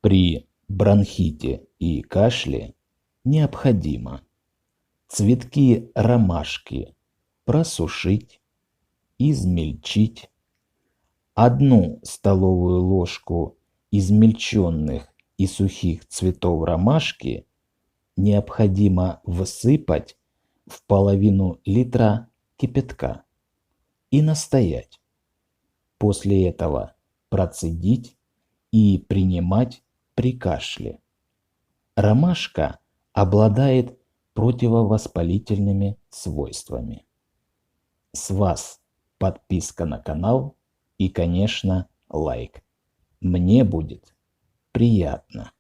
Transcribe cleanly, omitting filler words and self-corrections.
При бронхите и кашле необходимо цветки ромашки просушить, измельчить, 1 столовую ложку измельченных и сухих цветов ромашки необходимо всыпать в половину литра кипятка и настоять. После этого процедить и принимать при кашле. Ромашка обладает противовоспалительными свойствами. С вас подписка на канал и, конечно, лайк. Мне будет приятно.